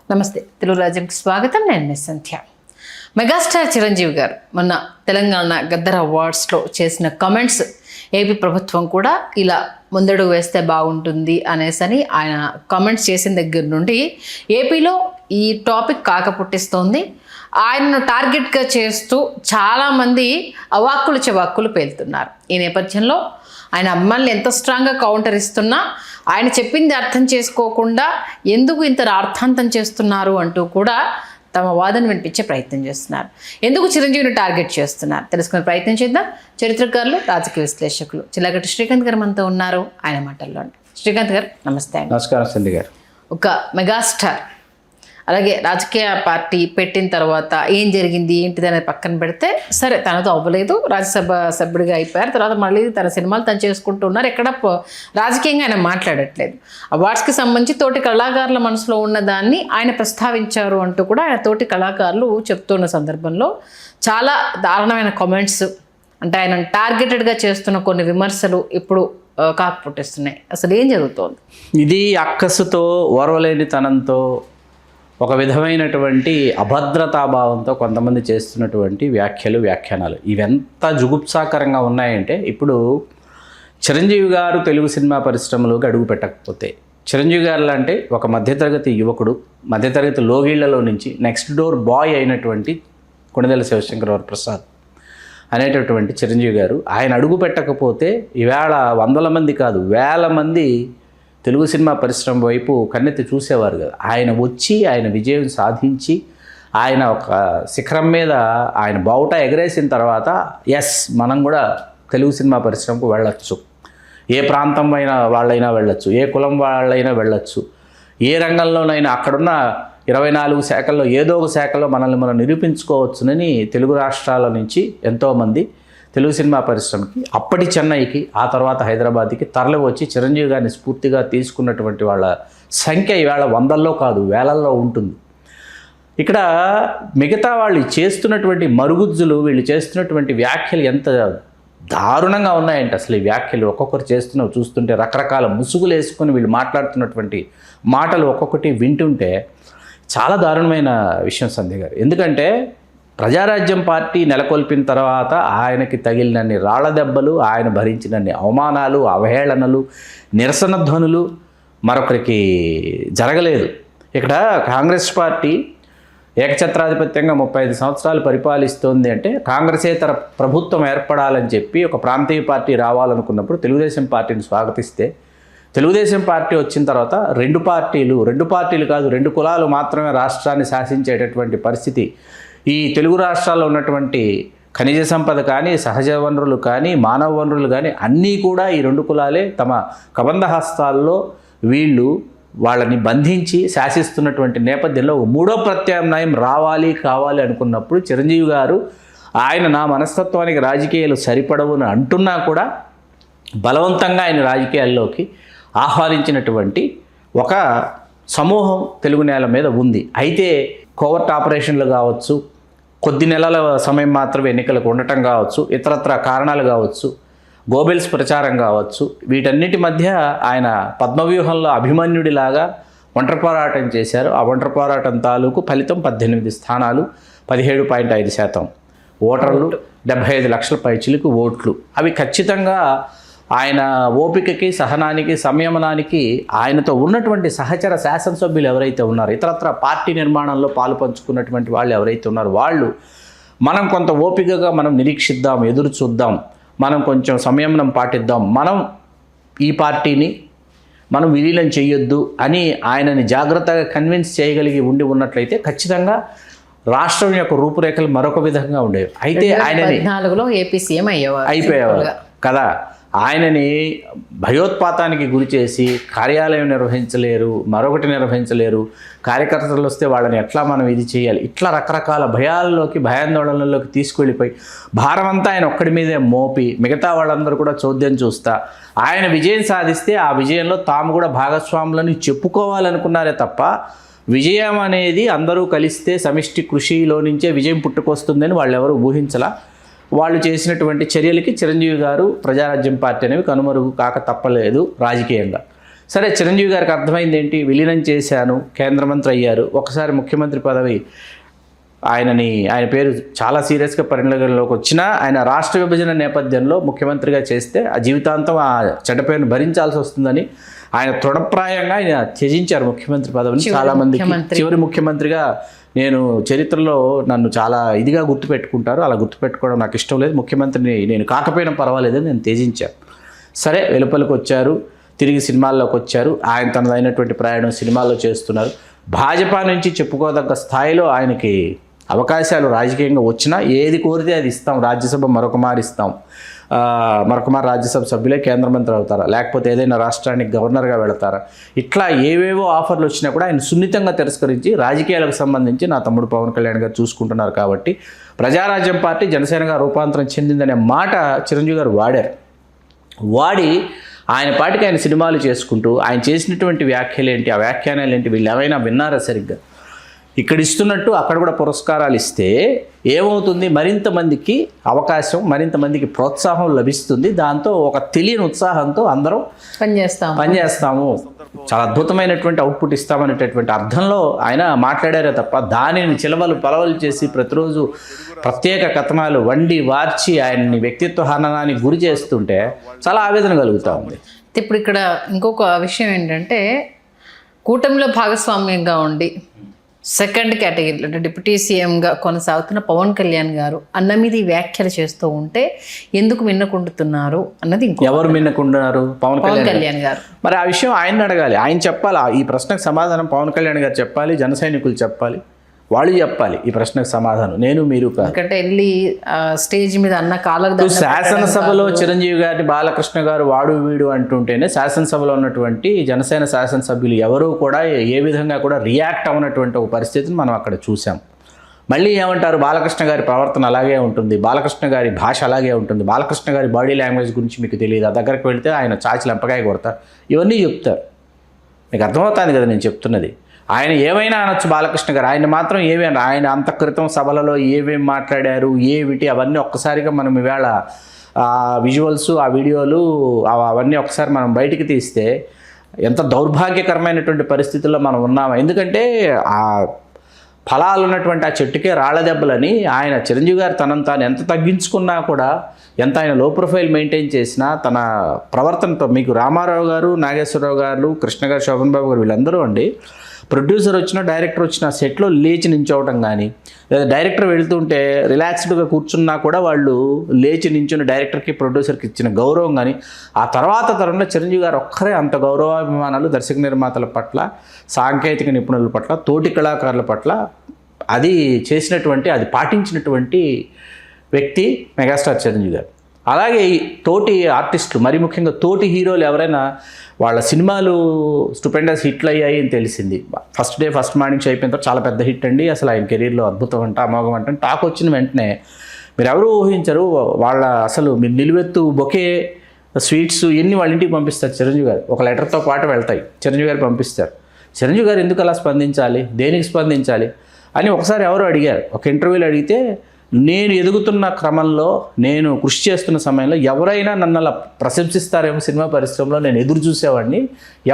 నమస్తే, తెలుగు రాజ్యంకి స్వాగతం. నేను మిస్ సంధ్య. మెగాస్టార్ చిరంజీవి గారు మొన్న తెలంగాణ గద్దర్ అవార్డ్స్లో చేసిన కమెంట్స్ ఏపీ ప్రభుత్వం కూడా ఇలా ముందడుగు వేస్తే బాగుంటుంది అనేసని ఆయన కమెంట్స్ చేసిన దగ్గర నుండి ఏపీలో ఈ టాపిక్ కాకపుట్టిస్తోంది. ఆయనను టార్గెట్గా చేస్తూ చాలామంది అవాక్కులు చెవాక్కులు పేలుతున్నారు. ఈ నేపథ్యంలో ఆయన అమ్మాయిని ఎంత స్ట్రాంగ్గా కౌంటర్ ఇస్తున్నా ఆయన చెప్పింది అర్థం చేసుకోకుండా ఎందుకు ఇంత అర్థాంతం చేస్తున్నారు అంటూ కూడా తమ వాదన వినిపించే ప్రయత్నం చేస్తున్నారు. ఎందుకు చిరంజీవిని టార్గెట్ చేస్తున్నారు తెలుసుకునే ప్రయత్నం చేద్దాం. చరిత్రకారులు, రాజకీయ విశ్లేషకులు చిలకటి శ్రీకాంత్ గారు మనతో ఉన్నారు. ఆయన మాటల్లో శ్రీకాంత్ గారు నమస్తే అండి. నమస్కారం సంధ్య గారు. ఒక మెగాస్టార్ అలాగే రాజకీయ పార్టీ పెట్టిన తర్వాత ఏం జరిగింది ఏంటిది అనేది పక్కన పెడితే, సరే తనతో అవ్వలేదు, రాజ్యసభ సభ్యుడిగా అయిపోయారు, తర్వాత మళ్ళీ తన సినిమాలు తను చేసుకుంటూ ఉన్నారు, ఎక్కడ రాజకీయంగా ఆయన మాట్లాడట్లేదు. అవార్డ్స్కి సంబంధించి తోటి కళాకారుల మనసులో ఉన్న దాన్ని ఆయన ప్రస్తావించారు అంటూ కూడా ఆయన తోటి కళాకారులు చెప్తున్న సందర్భంలో చాలా దారుణమైన కామెంట్స్, అంటే ఆయన టార్గెటెడ్గా చేస్తున్న కొన్ని విమర్శలు ఇప్పుడు కాకపుట్టిస్తున్నాయి. అసలు ఏం జరుగుతోంది? ఇది అక్కసుతో, ఓర్వలేనితనంతో, ఒక విధమైనటువంటి అభద్రతాభావంతో కొంతమంది చేస్తున్నటువంటి వ్యాఖ్యానాలు ఇవెంత జుగుప్సాకరంగా ఉన్నాయంటే, ఇప్పుడు చిరంజీవి గారు తెలుగు సినిమా పరిశ్రమలోకి అడుగు పెట్టకపోతే, చిరంజీవి గారు అంటే ఒక మధ్యతరగతి యువకుడు, మధ్యతరగతి లోగిళ్లలో నుంచి నెక్స్ట్ డోర్ బాయ్ అయినటువంటి కొణిదెల శివశంకర్ వరప్రసాద్ అనేటటువంటి చిరంజీవి గారు ఆయన అడుగు పెట్టకపోతే ఇవాళ వందల మంది కాదు వేల మంది తెలుగు సినిమా పరిశ్రమ వైపు కన్నెత్తి చూసేవారు కదా. ఆయన వచ్చి ఆయన విజయం సాధించి ఆయన ఒక శిఖరం మీద ఆయన బావుట ఎగరేసిన తర్వాత మనం కూడా తెలుగు సినిమా పరిశ్రమకు వెళ్ళొచ్చు, ఏ ప్రాంతం అయినా వాళ్ళైనా వెళ్ళొచ్చు, ఏ కులం వాళ్ళైనా వెళ్ళొచ్చు, ఏ రంగంలోనైనా అక్కడున్న 24 శాఖల్లో ఏదో ఒక శాఖలో మనల్ని మనం నిరూపించుకోవచ్చునని తెలుగు రాష్ట్రాల నుంచి ఎంతోమంది తెలుగు సినిమా పరిశ్రమకి, అప్పటి చెన్నైకి, ఆ తర్వాత హైదరాబాద్కి తరలి వచ్చి చిరంజీవి గారిని స్ఫూర్తిగా తీసుకున్నటువంటి వాళ్ళ సంఖ్య ఈవేళ వందల్లో కాదు వేలల్లో ఉంటుంది. ఇక్కడ మిగతా వాళ్ళు చేస్తున్నటువంటి మరుగుజ్జులు, వీళ్ళు చేస్తున్నటువంటి వ్యాఖ్యలు ఎంత దారుణంగా ఉన్నాయంటే, అసలు ఈ వ్యాఖ్యలు ఒక్కొక్కరు చేస్తున్నవి చూస్తుంటే రకరకాల ముసుగులు వేసుకొని వీళ్ళు మాట్లాడుతున్నటువంటి మాటలు ఒక్కొక్కటి వింటుంటే చాలా దారుణమైన విషయం సంధ్య గారు. ఎందుకంటే ప్రజారాజ్యం పార్టీ నెలకొల్పిన తర్వాత ఆయనకి తగిలినన్ని రాళ్ల దెబ్బలు, ఆయన భరించినన్ని అవమానాలు, అవహేళనలు, నిరసన ధ్వనులు మరొకరికి జరగలేదు. ఇక్కడ కాంగ్రెస్ పార్టీ ఏకఛత్రాధిపత్యంగా 35 సంవత్సరాలు పరిపాలిస్తోంది అంటే, కాంగ్రెసేతర ప్రభుత్వం ఏర్పడాలని చెప్పి ఒక ప్రాంతీయ పార్టీ రావాలనుకున్నప్పుడు తెలుగుదేశం పార్టీని స్వాగతిస్తే, తెలుగుదేశం పార్టీ వచ్చిన తర్వాత రెండు పార్టీలు కాదు 2 కులాలు మాత్రమే రాష్ట్రాన్ని శాసించేటటువంటి పరిస్థితి, ఈ తెలుగు రాష్ట్రాల్లో ఉన్నటువంటి ఖనిజ సంపద కానీ, సహజ వనరులు కానీ, మానవ వనరులు కానీ అన్నీ కూడా ఈ 2 కులాలే తమ కబంధ హస్తాల్లో వీళ్ళు వాళ్ళని బంధించి శాసిస్తున్నటువంటి నేపథ్యంలో మూడో ప్రత్యామ్నాయం కావాలి అనుకున్నప్పుడు చిరంజీవి గారు ఆయన నా మనస్తత్వానికి రాజకీయాలు సరిపడవుని అంటున్నా కూడా బలవంతంగా ఆయన రాజకీయాల్లోకి ఆహ్వానించినటువంటి ఒక సమూహం తెలుగు నేల మీద ఉంది. అయితే కోవర్ట్ ఆపరేషన్లు కావచ్చు, కొద్ది నెలల సమయం మాత్రమే ఎన్నికలకు ఉండటం కావచ్చు, ఇతరత్ర కారణాలు కావచ్చు, గోబెల్స్ ప్రచారం కావచ్చు, వీటన్నిటి మధ్య ఆయన పద్మవ్యూహంలో అభిమన్యుడిలాగా ఒంటరి పోరాటం చేశారు. ఆ ఒంటరి పోరాటం తాలూకు ఫలితం 18 స్థానాలు, 17.5% ఓటర్లు, 75 లక్షల పైచిలకు ఓట్లు. అవి ఖచ్చితంగా ఆయన ఓపికకి, సహనానికి, సంయమనానికి ఆయనతో ఉన్నటువంటి సహచర శాసనసభ్యులు ఎవరైతే ఉన్నారో, ఇతరత్ర పార్టీ నిర్మాణంలో పాలు పంచుకున్నటువంటి వాళ్ళు ఎవరైతే ఉన్నారో వాళ్ళు మనం కొంత ఓపికగా మనం నిరీక్షిద్దాం, ఎదురు చూద్దాం, మనం కొంచెం సంయమనం పాటిద్దాం, మనం ఈ పార్టీని మనం విలీనం చేయొద్దు అని ఆయనని జాగ్రత్తగా కన్విన్స్ చేయగలిగి ఉన్నట్లయితే ఖచ్చితంగా రాష్ట్రం యొక్క రూపురేఖలు మరొక విధంగా ఉండేవి. అయితే ఆయనని 2014లో ఏపీ సీఎం అయిపోయేవారు కదా. ఆయనని భయోత్పాతానికి గురి చేసి కార్యాలయం నిర్వహించలేరు, మరొకటి నిర్వహించలేరు, కార్యకర్తలు వస్తే వాళ్ళని ఎట్లా మనం ఇది చేయాలి, ఇట్లా రకరకాల భయాల్లోకి, భయాందోళనలోకి తీసుకెళ్ళిపోయి భారం అంతా ఆయన ఒక్కడి మీదే మోపి మిగతా వాళ్ళందరూ కూడా చోద్యం చూస్తా ఆయన విజయం సాధిస్తే ఆ విజయంలో తాము కూడా భాగస్వాములని చెప్పుకోవాలనుకున్నారే తప్ప, విజయం అనేది అందరూ కలిస్తే సమిష్టి కృషిలో నుంచే విజయం పుట్టుకొస్తుందని వాళ్ళు ఎవరు ఊహించలా. వాళ్ళు చేసినటువంటి చర్యలకి చిరంజీవి గారు, ప్రజారాజ్యం పార్టీ అనేవి కనుమరుగు కాక తప్పలేదు రాజకీయంగా. సరే, చిరంజీవి గారికి అర్థమైంది ఏంటి, విలీనం చేశాను, కేంద్ర మంత్రి అయ్యారు, ఒకసారి ముఖ్యమంత్రి పదవి ఆయన పేరు చాలా సీరియస్గా పరిగణలోకి వచ్చినా ఆయన రాష్ట్ర విభజన నేపథ్యంలో ముఖ్యమంత్రిగా చేస్తే ఆ జీవితాంతం ఆ చెడ్డ పేరును భరించాల్సి వస్తుందని ఆయన తృఢప్రాయంగా ఆయన త్యజించారు ముఖ్యమంత్రి పదవిని. చాలామంది చివరి ముఖ్యమంత్రిగా నేను చరిత్రలో నన్ను చాలా ఇదిగా గుర్తుపెట్టుకుంటారు, అలా గుర్తుపెట్టుకోవడం నాకు ఇష్టం లేదు, ముఖ్యమంత్రిని నేను కాకపోయినా పర్వాలేదని నేను త్యజించాను. సరే, వెలుపలికి వచ్చారు, తిరిగి సినిమాల్లోకి వచ్చారు, ఆయన తనదైనటువంటి ప్రయాణం సినిమాల్లో చేస్తున్నారు. భాజపా నుంచి చెప్పుకోదగ్గ స్థాయిలో ఆయనకి అవకాశాలు రాజకీయంగా వచ్చినా ఏది కోరితే అది ఇస్తాం, రాజ్యసభ మరొకమారు ఇస్తాం, మరొకమారు రాజ్యసభ సభ్యులే కేంద్ర మంత్రి అవుతారా, లేకపోతే ఏదైనా రాష్ట్రానికి గవర్నర్గా వెళతారా, ఇట్లా ఏవేవో ఆఫర్లు వచ్చినా కూడా ఆయన సున్నితంగా తిరస్కరించి రాజకీయాలకు సంబంధించి నా తమ్ముడు పవన్ కళ్యాణ్ గారు చూసుకుంటున్నారు కాబట్టి ప్రజారాజ్యం పార్టీ జనసేనగా రూపాంతరం చెందిందనే మాట చిరంజీవి గారు వాడి ఆయన పాటికి ఆయన సినిమాలు చేసుకుంటూ ఆయన చేసినటువంటి వ్యాఖ్యలు ఏంటి, ఆ వ్యాఖ్యానాలు ఏంటి, వీళ్ళు ఏమైనా విన్నారా సరిగ్గా? ఇక్కడ ఇస్తున్నట్టు అక్కడ కూడా పురస్కారాలు ఇస్తే ఏమవుతుంది, మరింత మందికి అవకాశం, మరింత మందికి ప్రోత్సాహం లభిస్తుంది. దాంతో ఒక తెలియని ఉత్సాహంతో అందరం పనిచేస్తాము, చాలా అద్భుతమైనటువంటి అవుట్పుట్ ఇస్తామనేటటువంటి అర్థంలో ఆయన మాట్లాడారే తప్ప దానిని చిలవలు పలవలు చేసి ప్రతిరోజు ప్రత్యేక కథనాలు వండి వార్చి ఆయన్ని వ్యక్తిత్వ హననానికి గురి చేస్తుంటే చాలా ఆవేదన కలుగుతూ ఉంది. ఇప్పుడు ఇక్కడ ఇంకొక విషయం ఏంటంటే, కూటమిలో భాగస్వామ్యంగా ఉండి సెకండ్ కేటగిరీలో అంటే డిప్యూటీ సీఎంగా కొనసాగుతున్న పవన్ కళ్యాణ్ గారు అన్న మీద వ్యాఖ్యలు చేస్తూ ఉంటే ఎందుకు మిన్నకుండుతున్నారు అన్నది ఎవరు మిన్నకుంటున్నారు? పవన్ కళ్యాణ్ గారు. మరి ఆ విషయం ఆయన అడగాలి, ఆయన చెప్పాలి. ఈ ప్రశ్నకు సమాధానం పవన్ కళ్యాణ్ గారు చెప్పాలి, జన సైనికులు చెప్పాలి, వాళ్ళు చెప్పాలి ఈ ప్రశ్నకు సమాధానం, నేను మీరు కాదు. ఎందుకంటే వెళ్ళి స్టేజ్ మీద అన్న కాలకు శాసనసభలో చిరంజీవి గారి బాలకృష్ణ గారు వాడు వీడు అంటుంటేనే శాసనసభలో ఉన్నటువంటి జనసేన శాసనసభ్యులు ఎవరూ కూడా ఏ విధంగా కూడా రియాక్ట్ అవ్వనటువంటి ఒక పరిస్థితిని మనం అక్కడ చూసాం. మళ్ళీ ఏమంటారు, బాలకృష్ణ గారి ప్రవర్తన అలాగే ఉంటుంది, బాలకృష్ణ గారి భాష అలాగే ఉంటుంది, బాలకృష్ణ గారి బాడీ లాంగ్వేజ్ గురించి మీకు తెలియదు, ఆ దగ్గరికి వెళితే ఆయన చాచి లెంపకాయ కొడతారు, ఇవన్నీ చెప్తారు. మీకు అర్థమవుతుంది కదా నేను చెప్తున్నది. ఆయన ఏమైనా అనొచ్చు బాలకృష్ణ గారు, ఆయన మాత్రం ఏమైనా ఆయన అంత క్రితం సభలలో ఏమేమి మాట్లాడారు ఏమిటి అవన్నీ ఒక్కసారిగా మనం ఈవేళ ఆ విజువల్స్, ఆ వీడియోలు అవన్నీ ఒకసారి మనం బయటికి తీస్తే ఎంత దౌర్భాగ్యకరమైనటువంటి పరిస్థితుల్లో మనం ఉన్నాము. ఎందుకంటే ఆ ఫలాలు ఉన్నటువంటి ఆ చెట్టుకే రాళ్ల దెబ్బలని ఆయన చిరంజీవి గారు తనను తాను ఎంత తగ్గించుకున్నా కూడా, ఎంత ఆయన లో ప్రొఫైల్ మెయింటైన్ చేసినా తన ప్రవర్తనతో, మీకు రామారావు గారు, నాగేశ్వరరావు గారు, కృష్ణ గారు, శోభన్ బాబు గారు వీళ్ళందరూ అండి, ప్రొడ్యూసర్ వచ్చినా డైరెక్టర్ వచ్చినా సెట్లో లేచి నించోవటం కానీ, లేదా డైరెక్టర్ వెళ్తుంటే రిలాక్స్డ్గా కూర్చున్నా కూడా వాళ్ళు లేచి నించున్న డైరెక్టర్కి ప్రొడ్యూసర్కి ఇచ్చిన గౌరవం కానీ, ఆ తర్వాత తరంలో చిరంజీవి గారు ఒక్కరే అంత గౌరవాభిమానాలు దర్శక నిర్మాతల పట్ల, సాంకేతిక నిపుణుల పట్ల, తోటి కళాకారుల పట్ల అది చేసినటువంటి, అది పాటించినటువంటి వ్యక్తి మెగాస్టార్ చిరంజీవి గారు. అలాగే తోటి ఆర్టిస్టులు, మరి ముఖ్యంగా తోటి హీరోలు ఎవరైనా వాళ్ళ సినిమాలు స్టూపెండస్ హిట్లు అయ్యాయి అని తెలిసింది. First day first morning show అయిపోయిన తర్వాత చాలా పెద్ద హిట్ అండి, అసలు ఆయన కెరీర్లో అద్భుతం అంట, అమోఘం అంటే టాక్ వచ్చిన వెంటనే మీరు ఎవరు ఊహించరు, వాళ్ళ అసలు మీరు నిలువెత్తు బొకే స్వీట్స్ ఎన్ని వాళ్ళ ఇంటికి పంపిస్తారు చిరంజీవి గారు, ఒక లెటర్తో పాటు వెళ్తాయి, చిరంజీవి గారు పంపిస్తారు. చిరంజీవి గారు ఎందుకు అలా స్పందించాలి, దేనికి స్పందించాలి అని ఒకసారి ఎవరు అడిగారు, ఒక ఇంటర్వ్యూలో అడిగితే, నేను ఎదుగుతున్న క్రమంలో, నేను కృషి చేస్తున్న సమయంలో ఎవరైనా నన్ను అలా ప్రశంసిస్తారేమో సినిమా పరిశ్రమలో నేను ఎదురు చూసేవాడిని,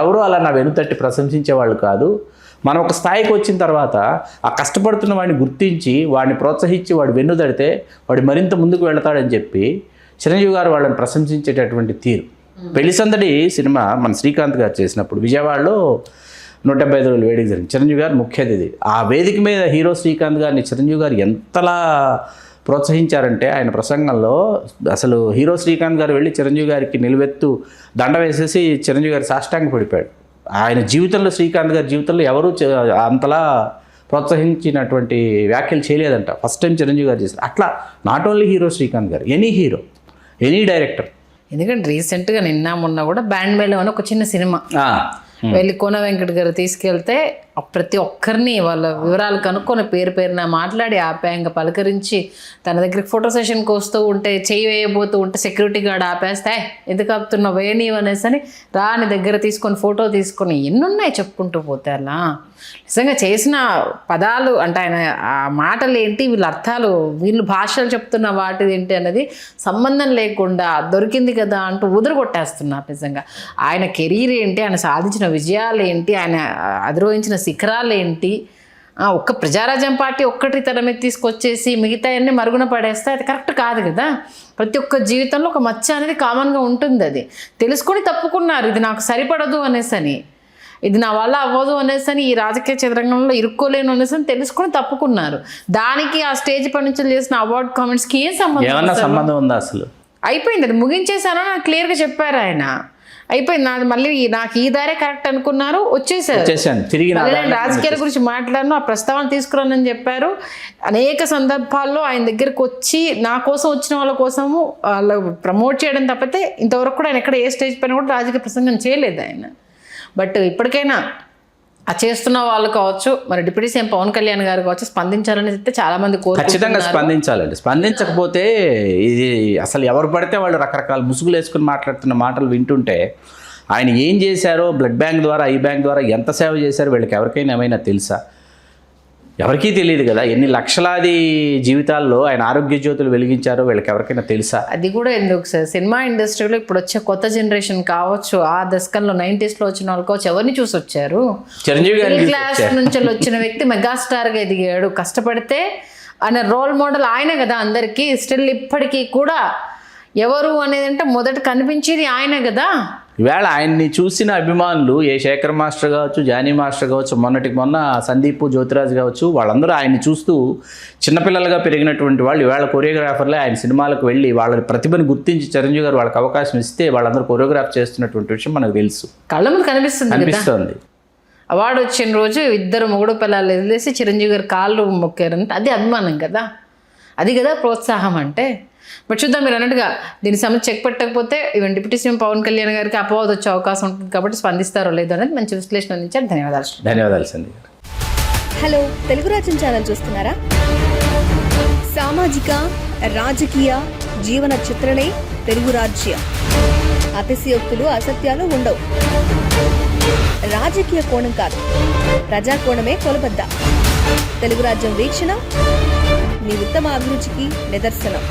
ఎవరో అలా నా వెనుతట్టి ప్రశంసించేవాళ్ళు కాదు. మనం ఒక స్థాయికి వచ్చిన తర్వాత ఆ కష్టపడుతున్న వాడిని గుర్తించి వాడిని ప్రోత్సహించి వాడు వెన్నుదడితే వాడు మరింత ముందుకు వెళతాడని చెప్పి చిరంజీవి గారు వాళ్ళని ప్రశంసించేటటువంటి తీరు. పెళ్లి సందడి సినిమా మన శ్రీకాంత్ గారు చేసినప్పుడు విజయవాడలో 175 రోజులు వేదిక జరిగింది, చిరంజీవి గారు ముఖ్య అతిథి. ఆ వేదిక మీద హీరో శ్రీకాంత్ గారిని చిరంజీవి గారు ఎంతలా ప్రోత్సహించారంటే ఆయన ప్రసంగంలో అసలు హీరో శ్రీకాంత్ గారు వెళ్ళి చిరంజీవి గారికి నిలువెత్తు దండ వేసేసి చిరంజీవి గారి సాష్టాంగ పడిపోయాడు. ఆయన జీవితంలో, శ్రీకాంత్ గారి జీవితంలో ఎవరూ అంతలా ప్రోత్సహించినటువంటి వ్యాఖ్యలు చేయలేదంట, ఫస్ట్ టైం చిరంజీవి గారు చేశారు. అట్లా నాట్ ఓన్లీ హీరో శ్రీకాంత్ గారు, ఎనీ హీరో, ఎనీ డైరెక్టర్. ఎందుకంటే రీసెంట్గా నిన్న మొన్న కూడా బ్యాండ్ మేళం అని ఒక చిన్న సినిమా వెళ్ళి కోన వెంకట్ గారు తీసుకెళ్తే ప్రతి ఒక్కరిని వాళ్ళ వివరాలు కనుక్కొని పేరు పేరున మాట్లాడి ఆప్యాయంగా పలకరించి తన దగ్గరికి ఫోటో సెషన్కి వస్తూ ఉంటే చేయి వేయబోతూ ఉంటే సెక్యూరిటీ గార్డ్ ఆపేస్తే ఎందుకు ఆపుతున్నావు వేయనీవు అనేసి అని రాని దగ్గర తీసుకొని ఫోటో తీసుకొని ఎన్నున్నాయి చెప్పుకుంటూ పోతే అలా నిజంగా చేసిన పదాలు అంటే ఆయన ఆ మాటలు ఏంటి వీళ్ళ అర్థాలు వీళ్ళు భాషలు చెప్తున్న వాటి ఏంటి అనేది సంబంధం లేకుండా దొరికింది కదా అంటూ ఉదరగొట్టేస్తున్నారు నిజంగా. ఆయన కెరీర్ ఏంటి, ఆయన సాధించిన విజయాలు ఏంటి, ఆయన అధిరోహించిన శిఖరాలు ఏంటి, ఒక్క ప్రజారాజ్యం పార్టీ ఒక్కటి తన మీద తీసుకొచ్చేసి మిగతా అన్నీ మరుగున పడేస్తే అది కరెక్ట్ కాదు కదా. ప్రతి ఒక్క జీవితంలో ఒక మచ్చ అనేది కామన్గా ఉంటుంది. అది తెలుసుకొని తప్పుకున్నారు ఇది నాకు సరిపడదు అనేసి అని, ఇది నా వల్ల అవ్వదు అనేసి ఈ రాజకీయ చదరంగంలో ఇరుక్కోలేను అనేసి తెలుసుకొని తప్పుకున్నారు. దానికి ఆ స్టేజ్ పై నుంచి చేసిన అవార్డ్ కామెంట్స్కి ఏం సంబంధం ఉందా అసలు? అయిపోయింది, అది ముగించేశాను నాకు క్లియర్గా చెప్పారు ఆయన. అయిపోయింది నాది, మళ్ళీ నాకు ఈ దారే కరెక్ట్ అనుకున్నారు, వచ్చేసారు. నేను రాజకీయాల గురించి మాట్లాడను, ఆ ప్రస్తావన తీసుకురానని చెప్పారు. అనేక సందర్భాల్లో ఆయన దగ్గరకు వచ్చి నా కోసం వచ్చిన వాళ్ళ కోసము వాళ్ళు ప్రమోట్ చేయడం తప్పితే ఇంతవరకు కూడా ఆయన ఎక్కడ ఏ స్టేజ్ పైన కూడా రాజకీయ ప్రసంగం చేయలేదు ఆయన. బట్ ఇప్పటికైనా ఆ చేస్తున్న వాళ్ళు కావచ్చు, మరి డిప్యూటీ సీఎం పవన్ కళ్యాణ్ గారు కావచ్చు స్పందించాలని చెప్తే చాలా మంది ఖచ్చితంగా స్పందించాలండి. స్పందించకపోతే ఇది అసలు ఎవరు పడితే వాళ్ళు రకరకాల ముసుగులు వేసుకుని మాట్లాడుతున్న మాటలు వింటుంటే ఆయన ఏం చేశారో, బ్లడ్ బ్యాంక్ ద్వారా ఐ బ్యాంక్ ద్వారా ఎంత సేవ చేశారో వీళ్ళకి ఎవరికైనా ఏమైనా తెలుసా? ఎవరికీ తెలియదు కదా. ఎన్ని లక్షలాది జీవితాల్లో ఆయన ఆరోగ్య జ్యోతులు వెలిగించారో వీళ్ళకి ఎవరికైనా తెలుసా? అది కూడా ఎందుకు సార్, సినిమా ఇండస్ట్రీలో ఇప్పుడు వచ్చే కొత్త జనరేషన్ కావచ్చు, ఆ దశకంలో 90s వచ్చిన వాళ్ళు కావచ్చు, ఎవరిని చూసి వచ్చారు? చిరంజీవి గారి క్లాస్ నుంచి వచ్చిన వ్యక్తి మెగాస్టార్గా ఎదిగాడు, కష్టపడితే ఆయన రోల్ మోడల్ ఆయనే కదా అందరికీ. స్టిల్ ఇప్పటికీ కూడా ఎవరు అనేది అంటే మొదట కనిపించేది ఆయనే కదా. ఈవేళ ఆయన్ని చూసిన అభిమానులు ఏ శేఖర్ మాస్టర్ కావచ్చు, జానీ మాస్టర్ కావచ్చు, మొన్న సందీప్ జ్యోతిరాజ్ కావచ్చు, వాళ్ళందరూ ఆయన్ని చూస్తూ చిన్నపిల్లలుగా పెరిగినటువంటి వాళ్ళు ఈవేళ కొరియోగ్రాఫర్లే ఆయన సినిమాలకు వెళ్ళి వాళ్ళ ప్రతిభను గుర్తించి చిరంజీవి గారు వాళ్ళకి అవకాశం ఇస్తే వాళ్ళందరూ కొరియోగ్రాఫ్ చేస్తున్నటువంటి విషయం మనకు తెలుసు, కళ్ళ ముందు కనిపిస్తుంది. అవార్డు వచ్చిన రోజు ఇద్దరు మొగుడు పిల్లలు వదిలేసి చిరంజీవి గారు కాళ్ళు మొక్కారంటే అది అభిమానం కదా, అది కదా ప్రోత్సాహం అంటే. బట్ చూద్దాం, మీరు అన్నట్టుగా దీని సమస్య చెక్ పెట్టకపోతే even deputy CM Pawan Kalyan గారికి అపవాదు వచ్చే అవకాశం ఉంటుంది కాబట్టి స్పందిస్తారో లేదో అనేది మంచి విశ్లేషణ అందించారు. ధన్యవాదాలు సందీప్. హలో, తెలుగు రాజ్యం ఛానల్ చూస్తున్నారా? సామాజిక రాజకీయ జీవన చిత్రణే తెలుగు రాజ్యం. అతిశయోక్తులు అసత్యాలు ఉండవు. రాజకీయ కోణం కాదు, ప్రజా కోణమే కొలబద్ద. తెలుగు రాజ్యం వీక్షణ మీ ఉత్తమ అభిరుచికి నిదర్శనం.